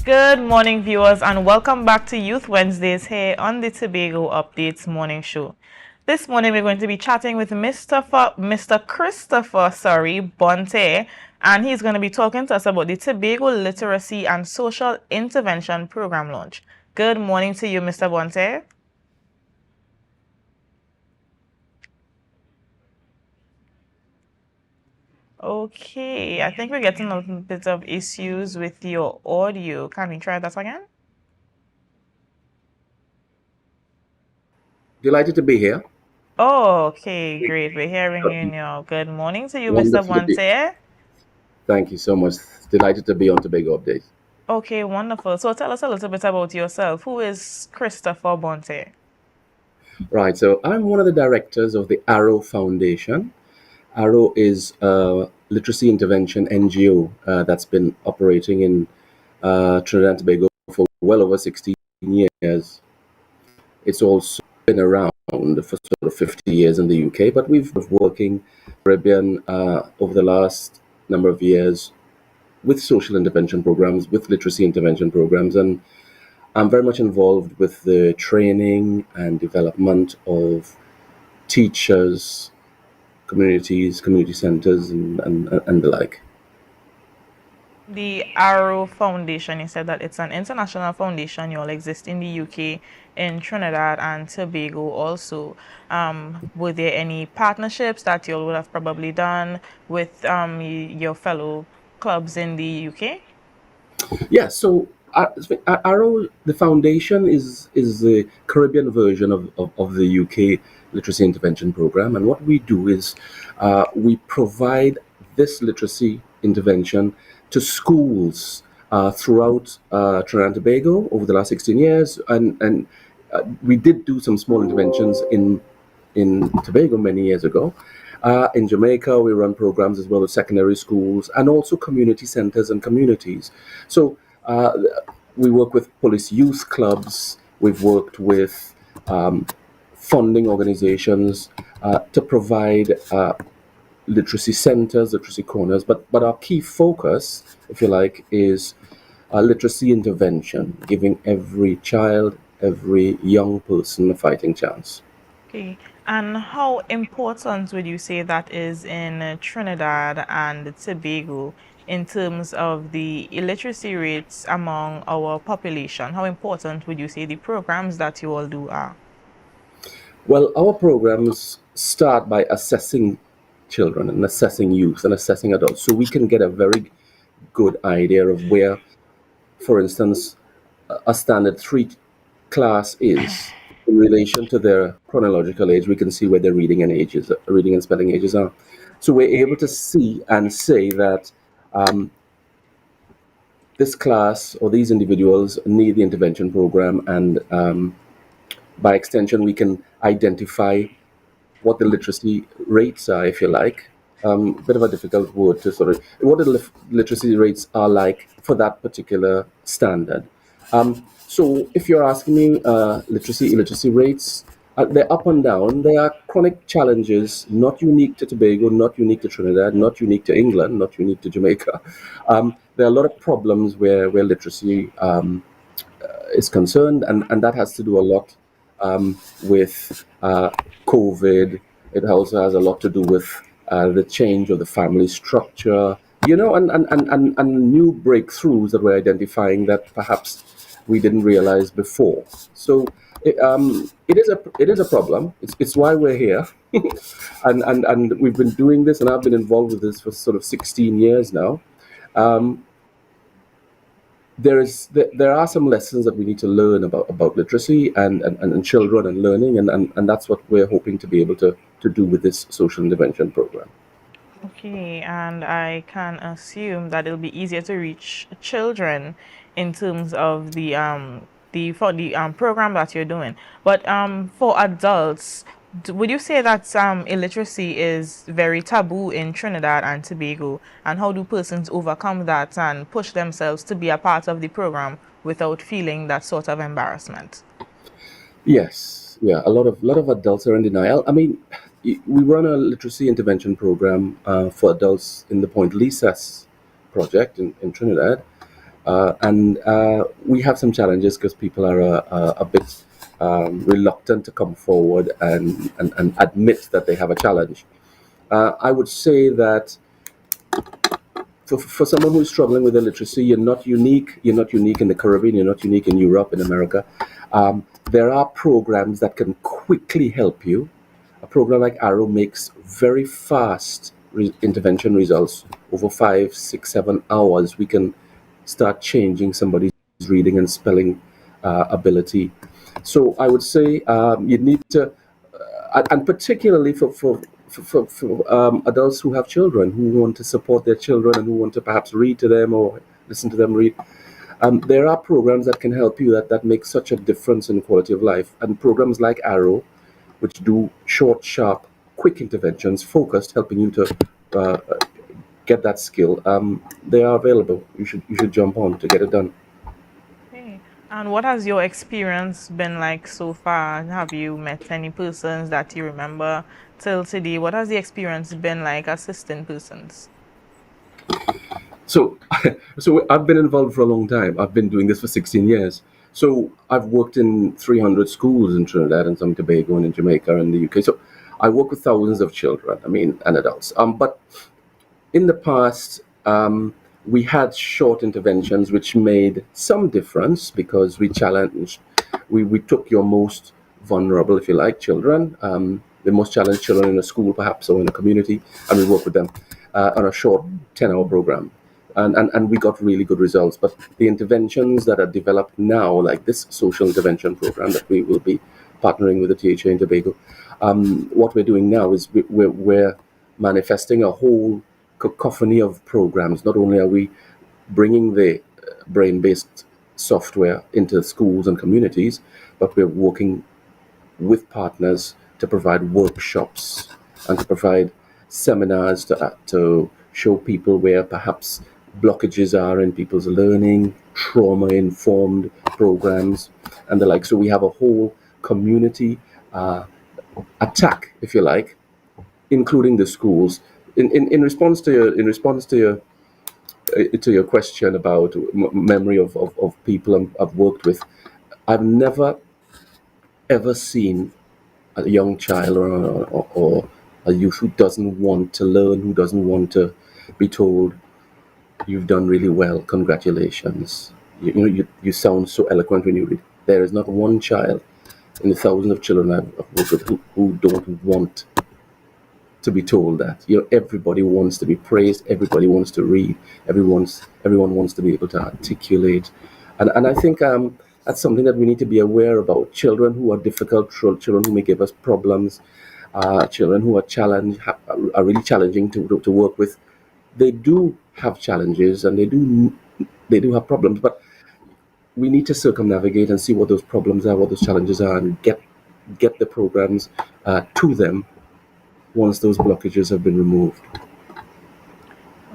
Good morning, viewers, and welcome back to Youth Wednesdays here on the Tobago Updates Morning Show. This morning, we're going to be chatting with Mr. Christopher, Bonterre, and he's going to be talking to us about the Tobago Literacy and Social Intervention Program launch. Good morning to you, Mr. Bonterre. Okay, I think we're getting a little bit of issues with your audio. Can we try that again? Delighted to be here. Oh, okay, great. We're hearing you now. Good morning to you, Mr. Wonderful to be. Bonterre. Thank you so much. Delighted to be on Tobago Update. Okay, wonderful. So tell us a little bit about yourself. Who is Christopher Bonterre? Right, so I'm one of the directors of the Arrow Foundation. Arrow is a literacy intervention NGO that's been operating in Trinidad and Tobago for well over 16 years. It's also been around for sort of 50 years in the UK, but we've been working Caribbean over the last number of years with social intervention programs, with literacy intervention programs, and I'm very much involved with the training and development of teachers, communities, community centers, and the like. The Arrow Foundation, you said that it's an international foundation. You all exist in the UK, in Trinidad and Tobago also. Were there any partnerships that you all would have probably done with your fellow clubs in the UK? Yeah, so Arrow, the foundation is the Caribbean version of the UK literacy intervention program, and what we do is we provide this literacy intervention to schools throughout Trinidad and Tobago over the last 16 years, and we did do some small interventions in Tobago many years ago. In Jamaica, we run programs as well as secondary schools and also community centers and communities. So we work with police youth clubs. We've worked with funding organizations to provide literacy centers, literacy corners. But our key focus, if you like, is literacy intervention, giving every child, every young person a fighting chance. Okay. And how important would you say that is in Trinidad and Tobago in terms of the illiteracy rates among our population? How important would you say the programs that you all do are? Well, our programs start by assessing children and assessing youth and assessing adults so we can get a very good idea of where, for instance, a standard 3 class is in relation to their chronological age. We can see where their reading and spelling ages are. So we're able to see and say that this class or these individuals need the intervention program, and by extension, we can identify what the literacy rates are, if you like. Bit of a difficult word to sort of what the literacy rates are like for that particular standard. So if you're asking me illiteracy rates, they're up and down. They are chronic challenges, not unique to Tobago, not unique to Trinidad, not unique to England, not unique to Jamaica. There are a lot of problems where literacy is concerned, and that has to do a lot with COVID. It also has a lot to do with the change of the family structure, and new breakthroughs that we're identifying that perhaps we didn't realize before. So it is a problem. It's why we're here, and we've been doing this, and I've been involved with this for sort of 16 years now. Um, there are some lessons that we need to learn about literacy and children and learning, and that's what we're hoping to be able to do with this social intervention program. Okay, and I can assume that it'll be easier to reach children in terms of the program that you're doing. But for adults, would you say that illiteracy is very taboo in Trinidad and Tobago? And how do persons overcome that and push themselves to be a part of the program without feeling that sort of embarrassment? Yes, yeah, a lot of adults are in denial. I mean, we run a literacy intervention program for adults in the Point Lisas project in Trinidad, And we have some challenges because people are a bit reluctant to come forward and admit that they have a challenge. I would say that for someone who's struggling with illiteracy, you're not unique. You're not unique in the Caribbean. You're not unique in Europe, in America. There are programs that can quickly help you. A program like Arrow makes very fast intervention results over 5, 6, 7 hours. We can start changing somebody's reading and spelling ability. So I would say you need to, and particularly for adults who have children who want to support their children and who want to perhaps read to them or listen to them read. There are programs that can help you that make such a difference in quality of life. And programs like Arrow, which do short, sharp, quick interventions, focused, helping you to uh, get that skill. They are available. You should jump on to get it done. Okay. And what has your experience been like so far? Have you met any persons that you remember till today? What has the experience been like assisting persons? So, so I've been involved for a long time. I've been doing this for 16 years. So I've worked in 300 schools in Trinidad and some Tobago and in Jamaica and the UK. So I work with thousands of children. I mean, and adults. But in the past, we had short interventions which made some difference because we took your most vulnerable, if you like, children, the most challenged children in a school perhaps or in a community, and we worked with them on a short 10-hour program. And we got really good results. But the interventions that are developed now, like this social intervention program that we will be partnering with the THA in Tobago, what we're doing now is we're manifesting a whole cacophony of programs. Not only are we bringing the brain based software into schools and communities, but we're working with partners to provide workshops and to provide seminars to show people where perhaps blockages are in people's learning, trauma informed programs, and the like. So we have a whole community uh, attack, if you like, including the schools. In response to your question about memory of people I've worked with, I've never ever seen a young child or a youth who doesn't want to learn, who doesn't want to be told, "You've done really well, congratulations." You sound so eloquent when you read. There is not one child in the thousands of children I've worked with who don't want to be told that. Everybody wants to be praised, everybody wants to read, everyone wants to be able to articulate. And I think that's something that we need to be aware about. Children who are difficult, children who may give us problems, children who are really challenging to work with. They do have challenges and they do have problems, but we need to circumnavigate and see what those problems are, what those challenges are, and get the programs to them once those blockages have been removed.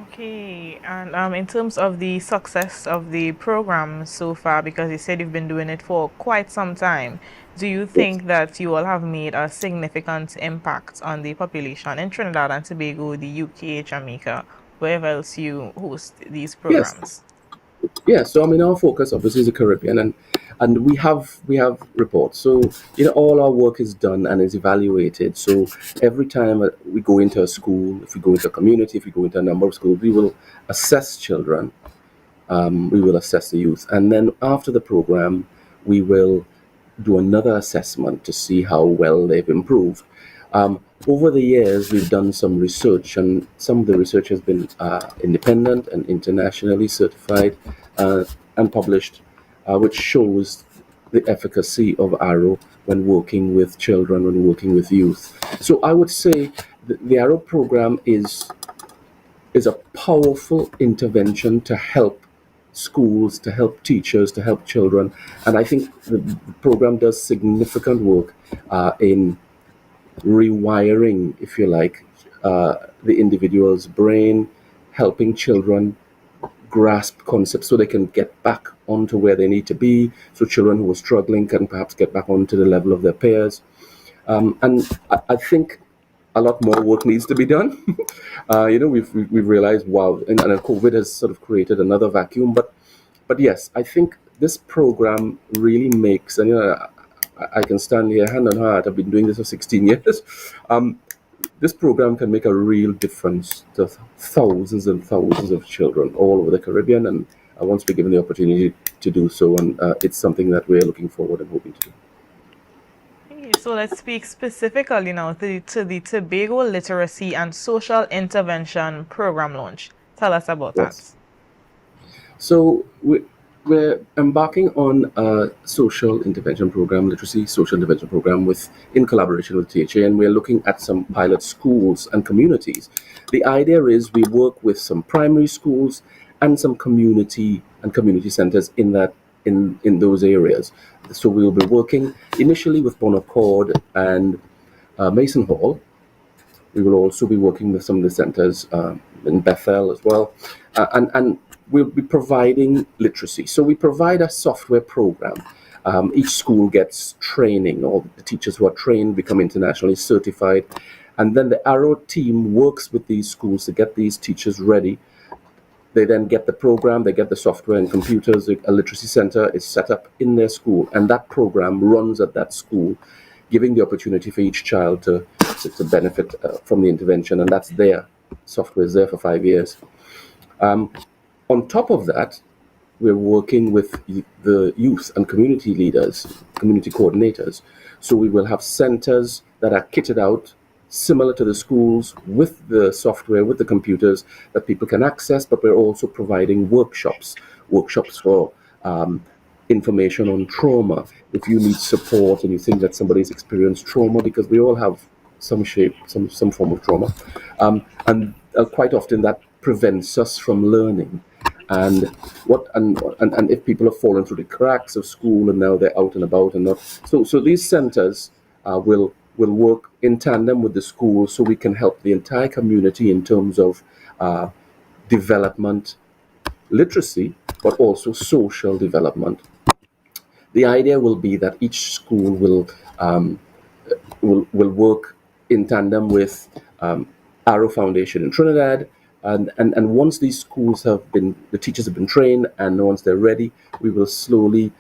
Okay, and in terms of the success of the program so far, because you said you've been doing it for quite some time, do you Yes. think that you all have made a significant impact on the population in Trinidad and Tobago, the UK, Jamaica, wherever else you host these Yes. programs? Yeah, so I mean, our focus obviously is the Caribbean, and we have reports. So all our work is done and is evaluated. So every time we go into a school, if we go into a community, if we go into a number of schools, we will assess children, we will assess the youth, and then after the program, we will do another assessment to see how well they've improved. Over the years, we've done some research, and some of the research has been independent and internationally certified and published, which shows the efficacy of Arrow when working with children, when working with youth. So I would say the Arrow program is a powerful intervention to help schools, to help teachers, to help children. And I think the program does significant work in rewiring, if you like, the individual's brain, helping children grasp concepts so they can get back onto where they need to be. So children who are struggling can perhaps get back onto the level of their peers. And I think a lot more work needs to be done. We've realized, wow, and COVID has sort of created another vacuum, but But yes, I think this program really makes, and I can stand here hand on heart. I've been doing this for 16 years. Um, this program can make a real difference to thousands and thousands of children all over the Caribbean, and once we're given the opportunity to do so, and it's something that we're looking forward and hoping to do. Okay, so let's speak specifically now to the Tobago Literacy and Social Intervention Program launch. Tell us about Yes. that. So we're embarking on a social intervention program, literacy social intervention program, with in collaboration with THA, and we're looking at some pilot schools and communities. The idea is we work with some primary schools and some community centers in those areas. So we'll be working initially with Bonterre and Mason Hall. We will also be working with some of the centers in Bethel as well. And we'll be providing literacy. So we provide a software program. Each school gets training. All the teachers who are trained become internationally certified. And then the Arrow team works with these schools to get these teachers ready. They then get the program, they get the software and computers. A literacy center is set up in their school, and that program runs at that school, giving the opportunity for each child to benefit from the intervention, and that's there. Software is there for 5 years. On top of that, we're working with the youth and community leaders, community coordinators. So we will have centers that are kitted out similar to the schools with the software, with the computers that people can access, but we're also providing workshops for information on trauma. If you need support and you think that somebody's experienced trauma, because we all have some form of trauma, and quite often that prevents us from learning. And and if people have fallen through the cracks of school and now they're out and about and not, so these centers will work in tandem with the school, so we can help the entire community in terms of uh, development, literacy, but also social development. The idea will be that each school will work in tandem with Arrow Foundation in Trinidad. And once these schools the teachers have been trained, and once they're ready, we will slowly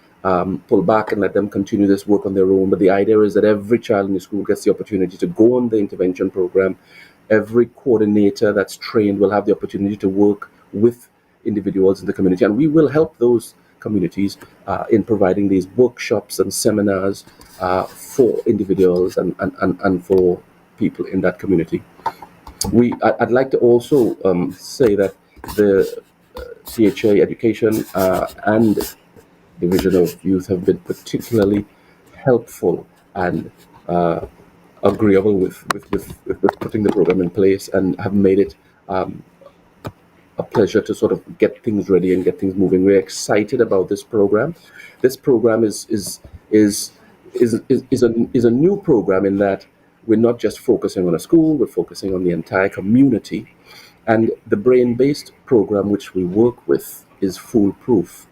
pull back and let them continue this work on their own. But the idea is that every child in the school gets the opportunity to go on the intervention program. Every coordinator that's trained will have the opportunity to work with individuals in the community, and we will help those communities in providing these workshops and seminars for individuals and for people in that community. I'd like to also say that the CHA Education and Division of Youth have been particularly helpful and agreeable with putting the program in place, and have made it a pleasure to sort of get things ready and get things moving. We're excited about this program. This program is a new program in that we're not just focusing on a school, we're focusing on the entire community. And the brain-based program which we work with is foolproof.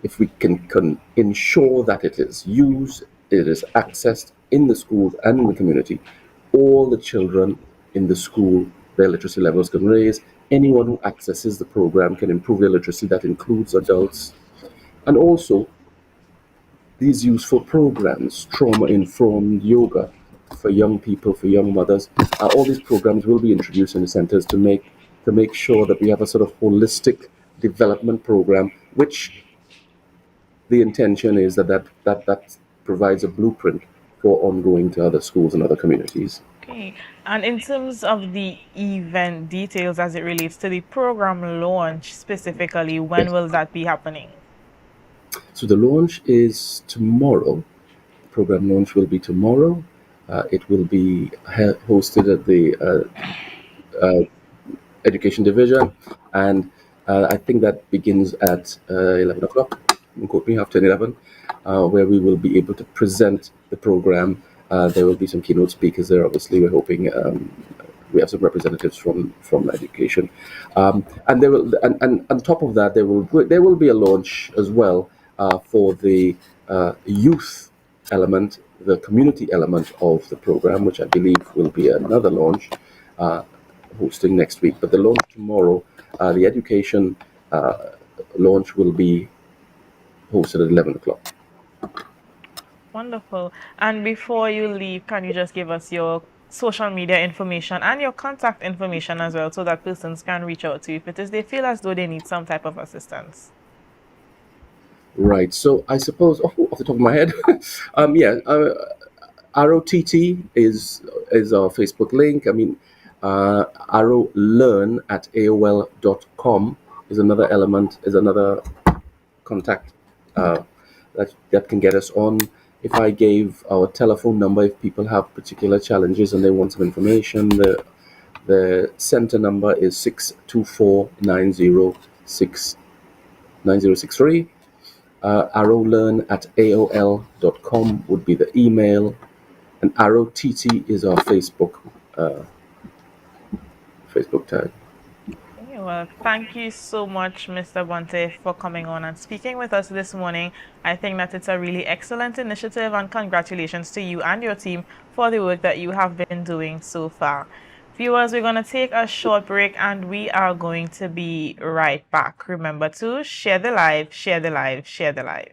If we can ensure that it is used, it is accessed in the schools and in the community, all the children in the school, their literacy levels can raise. Anyone who accesses the program can improve their literacy. That includes adults. And also, these useful programs, trauma informed yoga for young people, for young mothers, all these programs will be introduced in the centers to make sure that we have a sort of holistic development program, which the intention is that provides a blueprint for ongoing to other schools and other communities. Okay. And in terms of the event details as it relates to the program launch specifically, when Yes. will that be happening? So the launch is tomorrow. The program launch will be tomorrow. It will be hosted at the Education Division, and I think that begins at 11 o'clock. Don't quote me, after 11, where we will be able to present the program. There will be some keynote speakers there. Obviously, we're hoping we have some representatives from education, and there will and on top of that, there will be a launch as well for the youth element, the community element of the program, which I believe will be another launch. Uh, Hosting next week, but the launch tomorrow, the education launch will be hosted at 11 o'clock. Wonderful. And before you leave, can you just give us your social media information and your contact information as well so that persons can reach out to you if it is they feel as though they need some type of assistance? Right. So I suppose, off the top of my head, yeah, ROTT is our Facebook link. I mean, Learn at AOL.com is another element, is another contact that can get us on. If I gave our telephone number, if people have particular challenges and they want some information, the center number is 624-9063. Arrowlearn at AOL.com would be the email, and ROTT is our Facebook tag. Okay, well, thank you so much, Mr. Bonte, for coming on and speaking with us this morning. I think that it's a really excellent initiative, and congratulations to you and your team for the work that you have been doing so far. Viewers, we're going to take a short break and we are going to be right back. Remember to share the live, share the live, share the live.